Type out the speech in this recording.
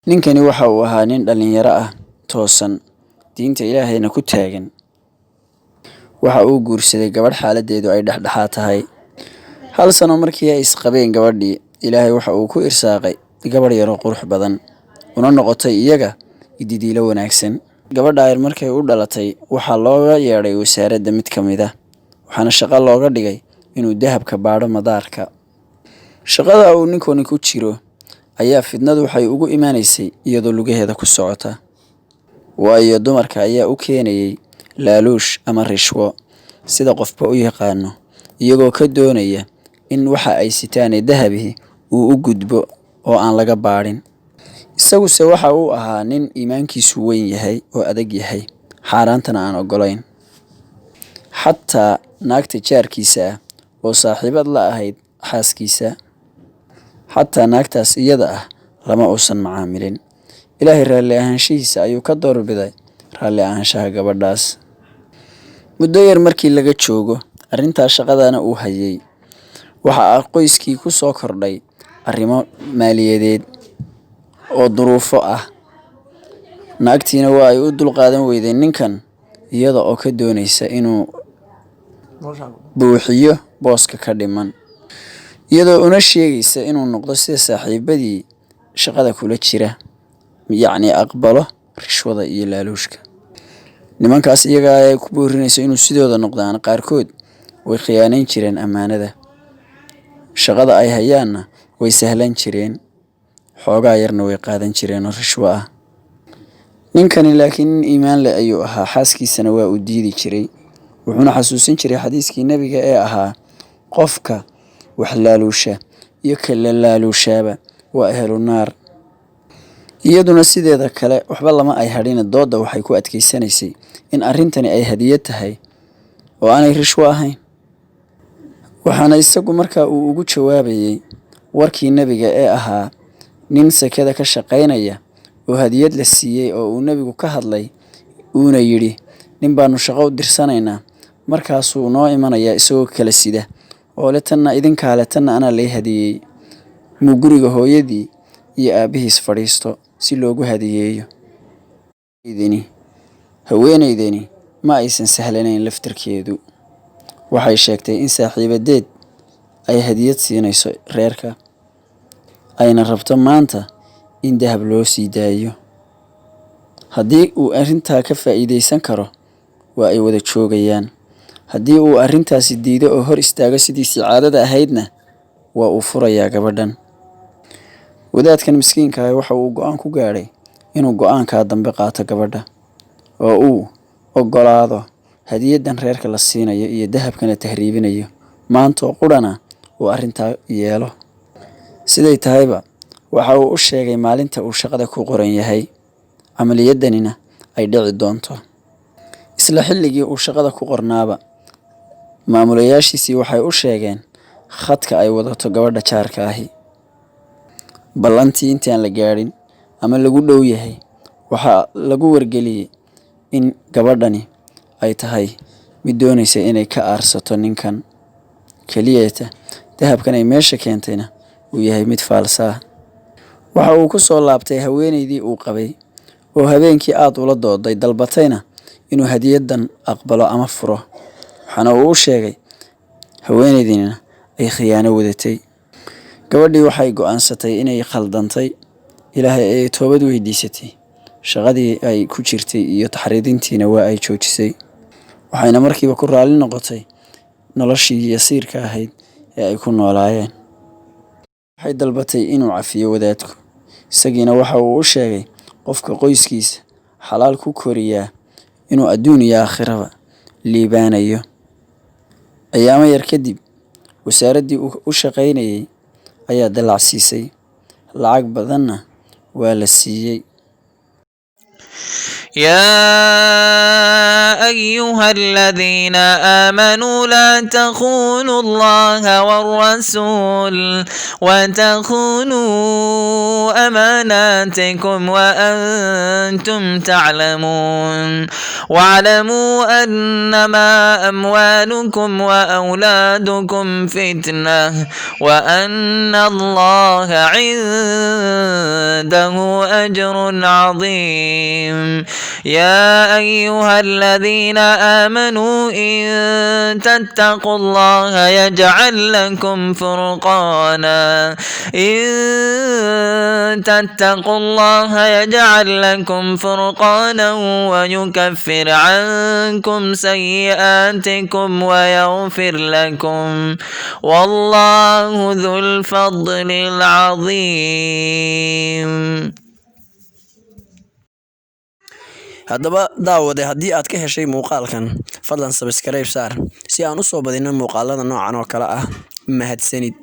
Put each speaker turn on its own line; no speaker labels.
Ninkani waxa uu ahaa nin dhalinyaro ah, toosan, diinta Ilaahayna ku taagan. Waxa uu guursaday gabadh xaaladeedu ay dhexdhexaad tahay. Hal sano markii ay isqabeen gabadhii, Ilaahay waxa uu ku irsaaqay gabadh yar oo qurux badan, una noqotay iyaga ididiilo wanaagsan. Gabadha yar markay u dhalatay, waxaa looga yeedhay wasaaradda mid ka mid ah, waxaana shaqo looga dhigay inuu dahabka baadho madaarka. Shaqada uu ninkani ku jiro ayaa fidnadu waxay ugu imaanaysay iyadoo lugaheeda ku socota, waayo dumarka ayaa u keenayay laaluush ama rishwo, sida qofba u yaqaano, iyagoo ka doonaya in waxa ay sitaan ee dahabihi uu u gudbo oo aan laga baadhin. Isaguse waxa uu ahaa nin iimaankiisu weyn yahay oo adag yahay, xaaraantana aan ogolayn. Xataa naagta jaarkiisa ah oo saaxiibad la ahayd xaaskiisa, xataa naagtaas iyada ah lama uusan macaamilin. Ilaahay raalli ahaanshihiisa ayuu ka doorbiday raalli ahaanshaha gabadhaas. Muddo yar markii laga joogo arrintaas shaqadana uu hayay, waxa qoyskii ku soo kordhay arrimo maaliyadeed oo duruufo ah. Naagtiina waa ay u dulqaadan weyday ninkan, iyada oo ka doonaysa inuu buuxiyo booska ka dhiman, iyadoo una sheegaysa inuu noqdo sida saaxiibadii shaqada kula jira, yacni aqbalo rishwada iyo laaluushka. Nimankaas iyaga ay ku boorinayso inuu sidooda noqdaan, qaarkood way khiyaanayn jireen ammaanada. Shaqada ay hayaanna way sahlan jireen, xoogaa yarna way qaadan jireen oo rishwo ah. Ninkani laakiin nin iimaan leh ayuu ahaa, xaaskiisana waa uu diidi jiray, wuxuuna xasuusin jiray xadiiskii nabiga ee ahaa, qofka wax laaluusha iyo kala laaluushaaba waa ahlu naar. Iyaduna sideeda kale waxba lama ay hadhina, doodda waxay ku adkaysanaysay in arrintani ay hadiyad tahay oo aanay rishwo ahayn. Waxaana isagu markaa uu ugu jawaabayay warkii nabiga ee ahaa, nin sekada ka shaqaynaya oo hadiyad la siiyey oo uu nabigu ka hadlay, uuna yidhi nin baanu shaqo u dirsanaynaa, markaasuu noo imanayaa isagoo kala sida oo le tanna idinkaa le tanna anaa lay hadiyey. Muu guriga hooyadii iyo aabbihiis fadhiisto si loogu hadiyeeyo. Haweenaydani ma aysan sahlanayn laftarkeedu. Waxay sheegtay in saaxiibadeed ay hadiyad siinayso reerka, ayna rabto maanta in dahab loo sii daayo. Haddii uu arrintaa ka faa'iidaysan karo, waa ay wada joogayaan. Haddii uu arrintaasi diido oo hor istaago sidiisii caadada ahaydna, waa uu furayaa gabadhan. Wadaadkan miskiinka ah waxa uu go'aan ku gaadhay inuu go'aankaa dambe qaato gabadha, oo uu oggolaado hadiyaddan reerka la siinayo iyo dahabkan la tahriibinayo, maantoo qudhana uu arrintaa yeelo. Siday tahayba, waxa uu u sheegay maalinta uu shaqada ku qoran yahay, camaliyaddanina ay dhici doonto. Isla xilligii uu shaqada ku qornaaba, maamulayaashiisii waxay u sheegeen khadka ay wadato gabadha jaarka ahi. Ballantii intaan la gaadhin ama lagu dhow yahay, waxaa lagu wargeliyey in gabadhani ay tahay mid doonaysa inay ka aarsato ninkan keliyeeta, dahabkan ay meesha keentayna uu yahay mid faalsa ah. Waxa uu ku soo laabtay haweenaydii uu qabay, oo habeenkii aad ula dooday, dalbatayna inuu hadiyaddan aqbalo ama furo. Waxaana uu u sheegay haweenaydina ay khiyaano wadatay. Gabadhii waxay go'aansatay inay khaldantay, Ilaahay ayay toobad weydiisatay. Shaqadii ay ku jirtay iyo taxriidintiina waa ay joojisay, waxayna markiiba ku raalli noqotay noloshii yasiirka ahayd ee ay ku noolaayeen. Waxay dalbatay inuu cafiyo wadaadku, isagiina waxa uu u sheegay qofka qoyskiisa xalaal ku koriyaa inuu adduun iyo aakhiraba liibaanayo. Ayaamo yar kadib, wasaaraddii u shaqaynayay ayaa dalac siisay, lacag badanna waa la siiyey.
يا أيها الذين آمنوا لا تخونوا الله والرسول وتخونوا أماناتكم وأنتم تعلمون واعلموا أنما أموالكم وأولادكم فتنة وأن الله عنده أجر عظيم. يا أيها الذين آمنوا إن تتقوا الله يجعل لكم فرقانا ويكفر عنكم سيئاتكم ويغفر لكم والله ذو الفضل العظيم.
haddaba daawade haddii aad ka heshay muuqaalkan fadlan subscribe saar si aan u soo badino muuqaalada noocan oo kale ah. mahadsanid.